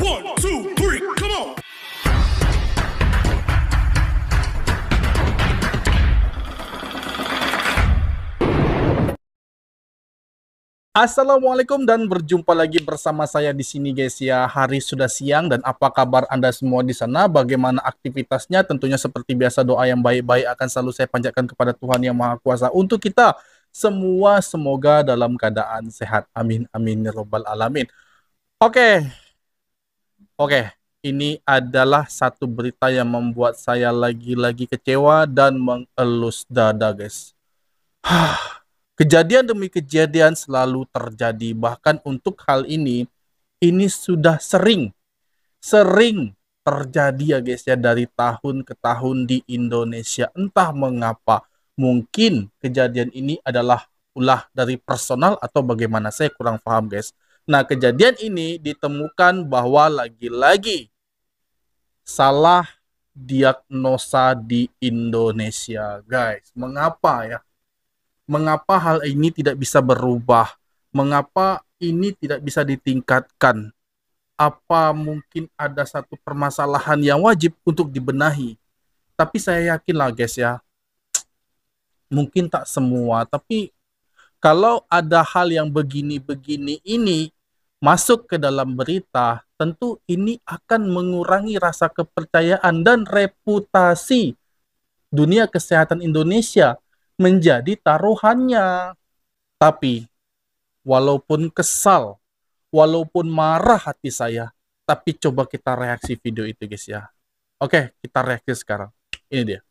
One, two, three, come on. Assalamualaikum dan berjumpa lagi bersama saya di sini guys ya. Hari sudah siang dan apa kabar Anda semua di sana? Bagaimana aktivitasnya? Tentunya seperti biasa doa yang baik-baik akan selalu saya panjatkan kepada Tuhan Yang Maha Kuasa untuk kita semua, semoga dalam keadaan sehat. Amin amin ya rabbal alamin. Oke. Ini adalah satu berita yang membuat saya lagi-lagi kecewa dan mengelus dada guys. Kejadian demi kejadian selalu terjadi. Bahkan untuk hal ini sudah sering terjadi ya guys ya, dari tahun ke tahun di Indonesia. Entah mengapa, mungkin kejadian ini adalah ulah dari personal atau bagaimana, saya kurang paham guys. Nah, kejadian ini ditemukan bahwa lagi-lagi salah diagnosa di Indonesia guys. Mengapa ya? Mengapa hal ini tidak bisa berubah? Mengapa ini tidak bisa ditingkatkan? Apa mungkin ada satu permasalahan yang wajib untuk dibenahi? Tapi saya yakin lah guys ya, mungkin tak semua, tapi kalau ada hal yang begini-begini ini masuk ke dalam berita, tentu ini akan mengurangi rasa kepercayaan dan reputasi dunia kesehatan Indonesia menjadi taruhannya. Tapi walaupun kesal, walaupun marah hati saya, tapi coba kita reaksi video itu guys ya. Oke, kita reaksi sekarang. Ini dia.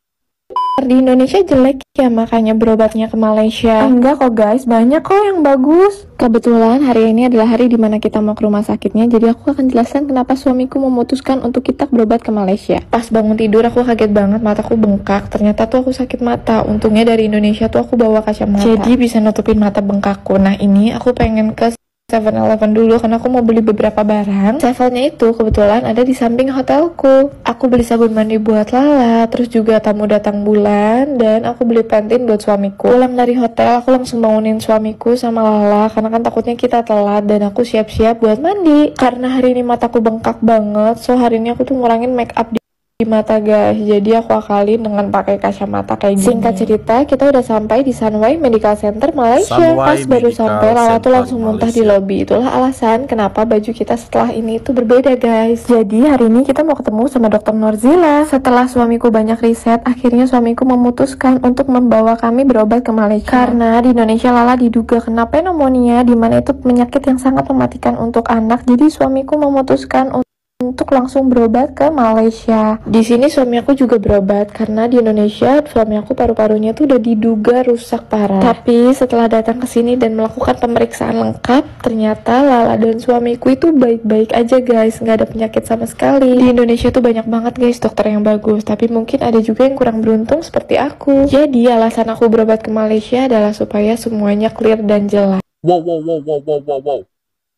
Di Indonesia jelek ya, makanya berobatnya ke Malaysia. Enggak kok guys, banyak kok yang bagus. Kebetulan hari ini adalah hari dimana kita mau ke rumah sakitnya, jadi aku akan jelaskan kenapa suamiku memutuskan untuk kita berobat ke Malaysia. Pas bangun tidur aku kaget banget, mataku bengkak. Ternyata tuh aku sakit mata. Untungnya dari Indonesia tuh aku bawa kacamata, jadi bisa nutupin mata bengkakku. Nah ini aku pengen ke 7-Eleven dulu karena aku mau beli beberapa barang. 7-nya itu kebetulan ada di samping hotelku. Aku beli sabun mandi buat Lala, terus juga tamu datang bulan, dan aku beli Pantene buat suamiku. Pulang dari hotel aku langsung bangunin suamiku sama Lala karena kan takutnya kita telat, dan aku siap-siap buat mandi. Karena hari ini mataku bengkak banget, so hari ini aku tuh ngurangin make up di mata guys, jadi aku akalin dengan pakai kacamata kayak gini. Singkat cerita, kita udah sampai di Sunway Medical Center Malaysia. Pas baru sampai, Lala tuh langsung muntah di lobi. Itulah alasan kenapa baju kita setelah ini itu berbeda guys. Jadi hari ini kita mau ketemu sama Dokter Norzila. Setelah suamiku banyak riset, akhirnya suamiku memutuskan untuk membawa kami berobat ke Malaysia. Karena di Indonesia Lala diduga kena pneumonia, dimana itu penyakit yang sangat mematikan untuk anak. Jadi suamiku memutuskan untuk langsung berobat ke Malaysia. Di sini suami aku juga berobat karena di Indonesia suami aku paru-parunya tuh udah diduga rusak parah. Tapi setelah datang ke sini dan melakukan pemeriksaan lengkap, ternyata Lala dan suamiku itu baik-baik aja guys, nggak ada penyakit sama sekali. Di Indonesia tuh banyak banget guys dokter yang bagus, tapi mungkin ada juga yang kurang beruntung seperti aku. Jadi alasan aku berobat ke Malaysia adalah supaya semuanya clear dan jelas. Wow.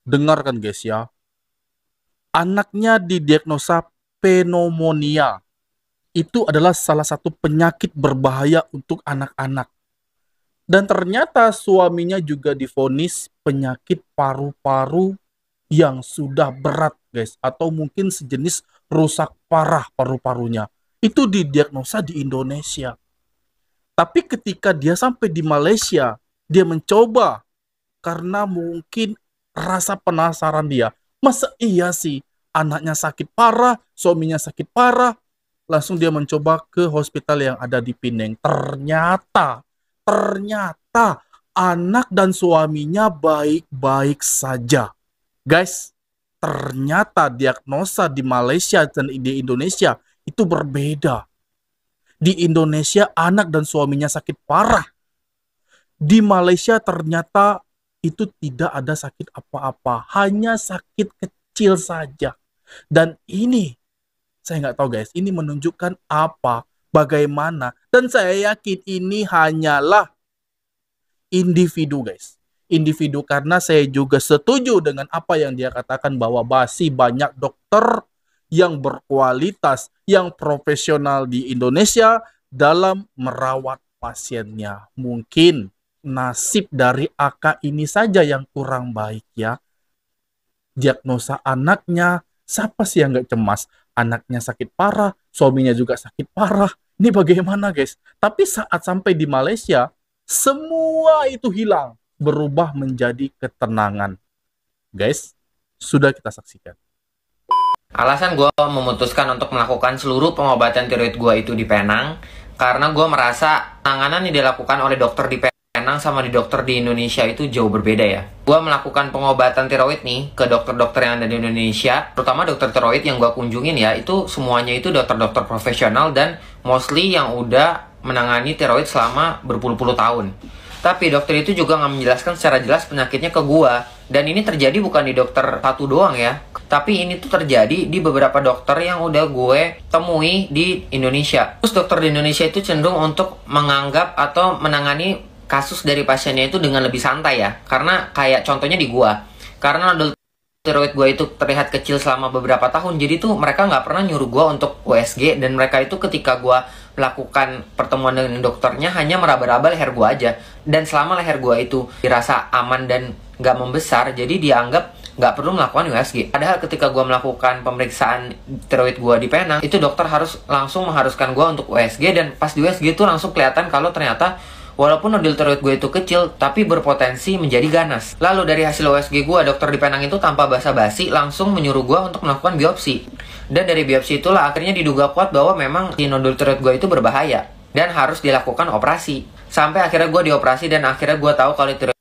Dengarkan guys ya. Anaknya didiagnosa pneumonia. Itu adalah salah satu penyakit berbahaya untuk anak-anak. Dan ternyata suaminya juga divonis penyakit paru-paru yang sudah berat guys. Atau mungkin sejenis rusak parah paru-parunya. Itu didiagnosa di Indonesia. Tapi ketika dia sampai di Malaysia, dia mencoba karena mungkin rasa penasaran dia. Masa iya sih anaknya sakit parah, suaminya sakit parah, langsung dia mencoba ke hospital yang ada di Penang. Ternyata anak dan suaminya baik-baik saja. Guys, ternyata diagnosa di Malaysia dan di Indonesia itu berbeda. Di Indonesia anak dan suaminya sakit parah. Di Malaysia ternyata itu tidak ada sakit apa-apa, hanya sakit kecil saja. Dan ini, saya nggak tahu guys, ini menunjukkan apa, bagaimana, dan saya yakin ini hanyalah individu guys. Individu, karena saya juga setuju dengan apa yang dia katakan bahwa masih banyak dokter yang berkualitas, yang profesional di Indonesia dalam merawat pasiennya. Mungkin nasib dari AK ini saja yang kurang baik ya. Diagnosa anaknya Siapa sih yang nggak cemas? Anaknya sakit parah, suaminya juga sakit parah. Ini bagaimana guys? Tapi saat sampai di Malaysia, semua itu hilang, berubah menjadi ketenangan. Guys, sudah kita saksikan. Alasan gue memutuskan untuk melakukan seluruh pengobatan tiroid gue itu di Penang, karena gue merasa penanganan yang dilakukan oleh dokter di Penang sama di dokter di Indonesia itu jauh berbeda ya. Gue melakukan pengobatan tiroid nih ke dokter-dokter yang ada di Indonesia, terutama dokter tiroid yang gue kunjungin ya, itu semuanya itu dokter-dokter profesional dan mostly yang udah menangani tiroid selama berpuluh-puluh tahun. Tapi dokter itu juga nggak menjelaskan secara jelas penyakitnya ke gua. Dan ini terjadi bukan di dokter satu doang ya. Tapi ini tuh terjadi di beberapa dokter yang udah gue temui di Indonesia. Terus dokter di Indonesia itu cenderung untuk menganggap atau menangani kasus dari pasiennya itu dengan lebih santai ya. Karena kayak contohnya di gua. Karena nodul tiroid gue itu terlihat kecil selama beberapa tahun. Jadi tuh mereka nggak pernah nyuruh gue untuk USG. Dan mereka itu ketika gue melakukan pertemuan dengan dokternya hanya meraba-raba leher gue aja. Dan selama leher gue itu dirasa aman dan nggak membesar, jadi dianggap nggak perlu melakukan USG. Padahal ketika gue melakukan pemeriksaan tiroid gue di Penang, itu dokter harus langsung mengharuskan gue untuk USG. Dan pas di USG itu langsung kelihatan kalau ternyata walaupun nodul tiroid gue itu kecil, tapi berpotensi menjadi ganas. Lalu dari hasil USG gue, dokter di Penang itu tanpa basa-basi langsung menyuruh gue untuk melakukan biopsi. Dan dari biopsi itulah akhirnya diduga kuat bahwa memang si nodul tiroid gue itu berbahaya dan harus dilakukan operasi. Sampai akhirnya gue dioperasi dan akhirnya gue tahu kalau tiroid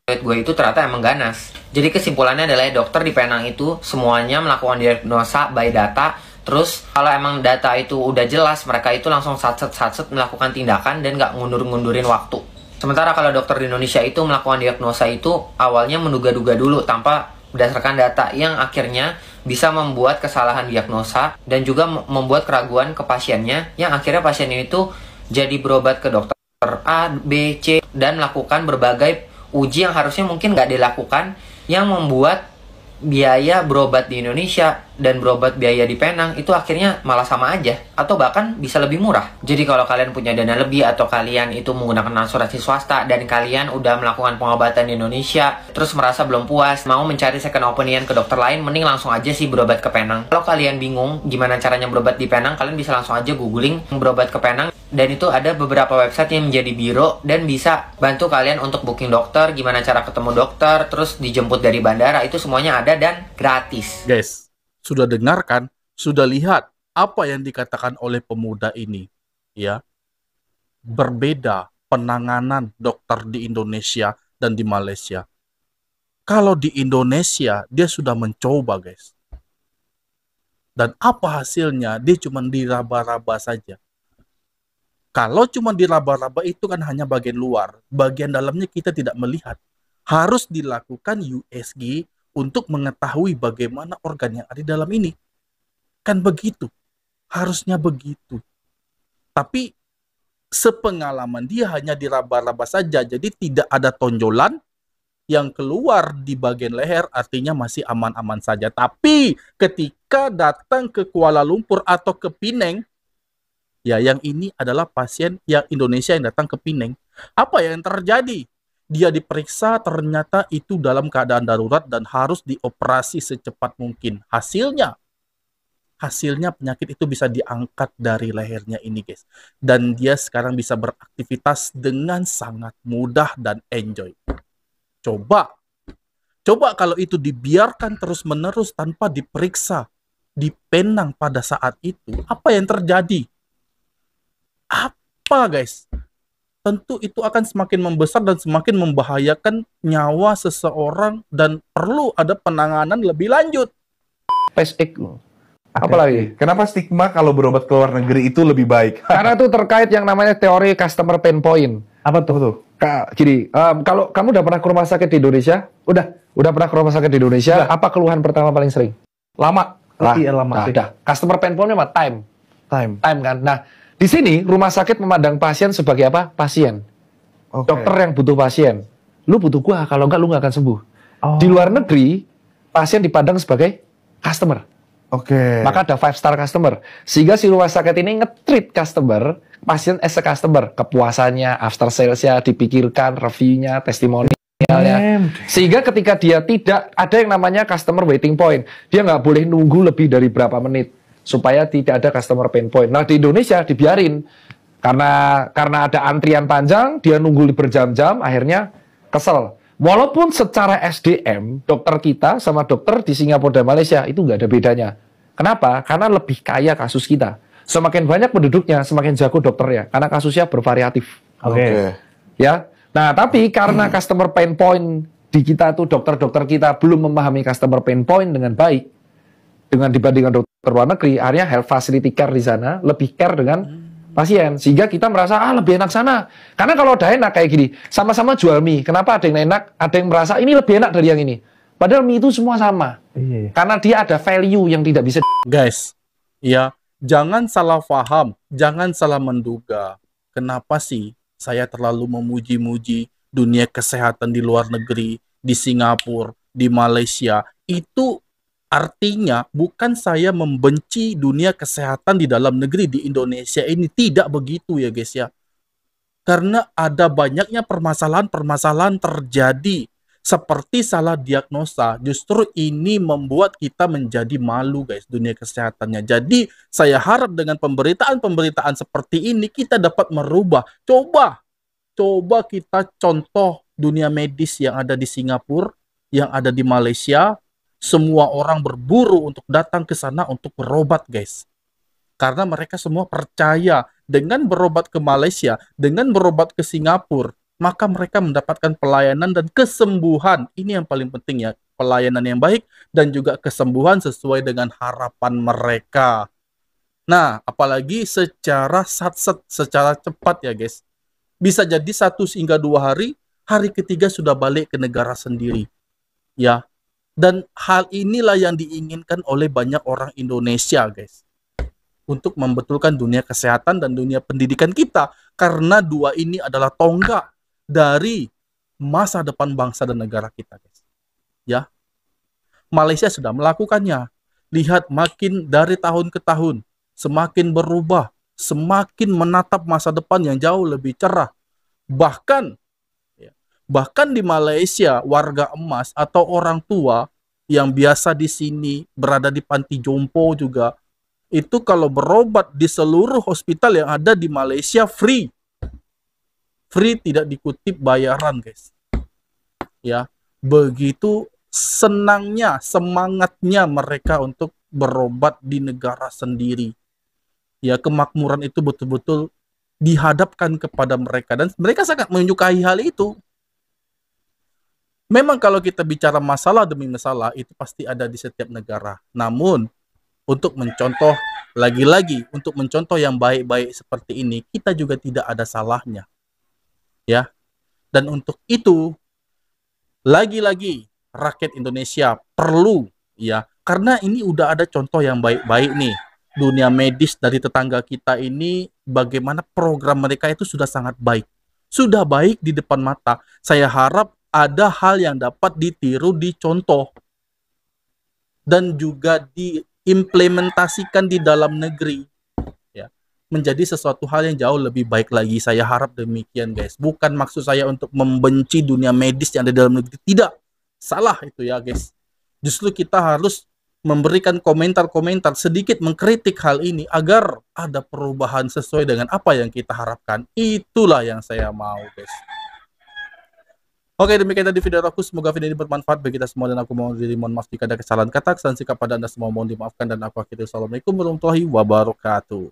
gue itu ternyata emang ganas. Jadi kesimpulannya adalah dokter di Penang itu semuanya melakukan diagnosa by data. Terus kalau emang data itu udah jelas, mereka itu langsung satset melakukan tindakan dan nggak ngundurin waktu. Sementara kalau dokter di Indonesia itu melakukan diagnosa itu awalnya menduga-duga dulu tanpa berdasarkan data, yang akhirnya bisa membuat kesalahan diagnosa dan juga membuat keraguan ke pasiennya, yang akhirnya pasien ini tuh jadi berobat ke dokter A, B, C dan melakukan berbagai uji yang harusnya mungkin nggak dilakukan, yang membuat biaya berobat di Indonesia dan berobat biaya di Penang itu akhirnya malah sama aja atau bahkan bisa lebih murah. Jadi kalau kalian punya dana lebih atau kalian itu menggunakan asuransi swasta dan kalian udah melakukan pengobatan di Indonesia terus merasa belum puas, mau mencari second opinion ke dokter lain, mending langsung aja sih berobat ke Penang. Kalau kalian bingung gimana caranya berobat di Penang, kalian bisa langsung aja googling berobat ke Penang. Dan itu ada beberapa website yang menjadi biro dan bisa bantu kalian untuk booking dokter, gimana cara ketemu dokter, terus dijemput dari bandara, itu semuanya ada dan gratis. Guys, sudah dengarkan, sudah lihat apa yang dikatakan oleh pemuda ini, ya. Berbeda penanganan dokter di Indonesia dan di Malaysia. Kalau di Indonesia dia sudah mencoba, guys. Dan apa hasilnya? Dia cuma diraba-raba saja. Kalau cuma diraba-raba itu kan hanya bagian luar, bagian dalamnya kita tidak melihat. Harus dilakukan USG untuk mengetahui bagaimana organ yang ada di dalam ini. Kan begitu. Harusnya begitu. Tapi sepengalaman dia hanya diraba-raba saja, jadi tidak ada tonjolan yang keluar di bagian leher, artinya masih aman-aman saja. Tapi ketika datang ke Kuala Lumpur atau ke Penang, ya, yang ini adalah pasien yang Indonesia yang datang ke Penang. Apa yang terjadi? Dia diperiksa, ternyata itu dalam keadaan darurat dan harus dioperasi secepat mungkin. Hasilnya penyakit itu bisa diangkat dari lehernya ini, guys. Dan dia sekarang bisa beraktivitas dengan sangat mudah dan enjoy. Coba kalau itu dibiarkan terus-menerus tanpa diperiksa di Penang pada saat itu, apa yang terjadi? Apa, guys? Tentu itu akan semakin membesar dan semakin membahayakan nyawa seseorang dan perlu ada penanganan lebih lanjut. Apalagi? Kenapa stigma kalau berobat ke luar negeri itu lebih baik? Karena itu terkait yang namanya teori customer pain point. Apa tuh? Jadi, kalau kamu udah pernah ke rumah sakit di Indonesia, udah pernah ke rumah sakit di Indonesia, Udah. apa keluhan pertama paling sering? Lama. Iya, lama sih. Udah. Customer pain point-nya apa? Time Time. kan. Nah, di sini rumah sakit memandang pasien sebagai apa? Pasien. Oke. Dokter yang butuh pasien. Lu butuh gua, kalau enggak lu nggak akan sembuh. Oh. Di luar negeri, pasien dipandang sebagai customer. Oke. Maka ada 5-star customer. Sehingga si rumah sakit ini nge-treat pasien as a customer. Kepuasannya, after sales-nya, dipikirkan, reviewnya, testimoni. Sehingga ketika dia tidak ada yang namanya customer waiting point, dia nggak boleh nunggu lebih dari berapa menit supaya tidak ada customer pain point. Nah di Indonesia dibiarin karena ada antrian panjang, dia nunggu berjam-jam, akhirnya kesel. Walaupun secara SDM dokter kita sama dokter di Singapura dan Malaysia itu nggak ada bedanya. Kenapa? Karena lebih kaya kasus kita. Semakin banyak penduduknya, semakin jago dokternya. Karena kasusnya bervariatif. Oke. Ya. Nah, tapi karena customer pain point di kita tuh dokter-dokter kita belum memahami customer pain point dengan baik dengan dibandingkan dokter luar negeri, akhirnya health facility care di sana lebih care dengan pasien. Sehingga kita merasa lebih enak sana. Karena kalau udah enak kayak gini, sama-sama jual mie. Kenapa ada yang enak, ada yang merasa ini lebih enak dari yang ini. Padahal mie itu semua sama. Karena dia ada value yang tidak bisa. Guys, ya, jangan salah paham, jangan salah menduga. Kenapa sih saya terlalu memuji-muji dunia kesehatan di luar negeri, di Singapura, di Malaysia? Itu artinya bukan saya membenci dunia kesehatan di dalam negeri di Indonesia ini. Tidak begitu ya guys ya. Karena ada banyaknya permasalahan-permasalahan terjadi. Seperti salah diagnosa, justru ini membuat kita menjadi malu guys dunia kesehatannya. Jadi saya harap dengan pemberitaan-pemberitaan seperti ini kita dapat merubah. Coba kita contoh dunia medis yang ada di Singapura, yang ada di Malaysia. Semua orang berburu untuk datang ke sana untuk berobat guys. Karena mereka semua percaya dengan berobat ke Malaysia, dengan berobat ke Singapura, maka mereka mendapatkan pelayanan dan kesembuhan. Ini yang paling penting ya, pelayanan yang baik dan juga kesembuhan sesuai dengan harapan mereka. Nah, apalagi secara satset, secara cepat ya guys. Bisa jadi 1 hingga 2 hari, hari ketiga sudah balik ke negara sendiri. Ya, dan hal inilah yang diinginkan oleh banyak orang Indonesia guys. Untuk membetulkan dunia kesehatan dan dunia pendidikan kita. Karena dua ini adalah tonggak dari masa depan bangsa dan negara kita guys. Ya, Malaysia sudah melakukannya. Lihat makin dari tahun ke tahun semakin berubah, semakin menatap masa depan yang jauh lebih cerah. Bahkan di Malaysia warga emas atau orang tua yang biasa di sini berada di panti jompo juga itu kalau berobat di seluruh hospital yang ada di Malaysia free, tidak dikutip bayaran guys. Ya, begitu senangnya, semangatnya mereka untuk berobat di negara sendiri. Ya, kemakmuran itu betul-betul dihadapkan kepada mereka dan mereka sangat menyukai hal itu. Memang kalau kita bicara masalah demi masalah itu pasti ada di setiap negara. Namun untuk mencontoh lagi-lagi untuk mencontoh yang baik-baik seperti ini kita juga tidak ada salahnya. Ya. Dan untuk itu lagi-lagi rakyat Indonesia perlu ya, karena ini udah ada contoh yang baik-baik nih. Dunia medis dari tetangga kita ini bagaimana program mereka itu sudah sangat baik. Sudah baik di depan mata. Saya harap ada hal yang dapat ditiru, dicontoh dan juga diimplementasikan di dalam negeri ya, menjadi sesuatu hal yang jauh lebih baik lagi. Saya harap demikian guys. Bukan maksud saya untuk membenci dunia medis yang ada di dalam negeri. Tidak. Salah itu ya guys. Justru kita harus memberikan komentar-komentar sedikit mengkritik hal ini agar ada perubahan sesuai dengan apa yang kita harapkan. Itulah yang saya mau guys. Oke, demikian tadi video aku. Semoga video ini bermanfaat bagi kita semua dan aku mohon diri mohon maaf jika ada kesalahan kata, kesalahan sikap pada Anda semua mohon dimaafkan dan aku akhiri. Assalamualaikum warahmatullahi wabarakatuh.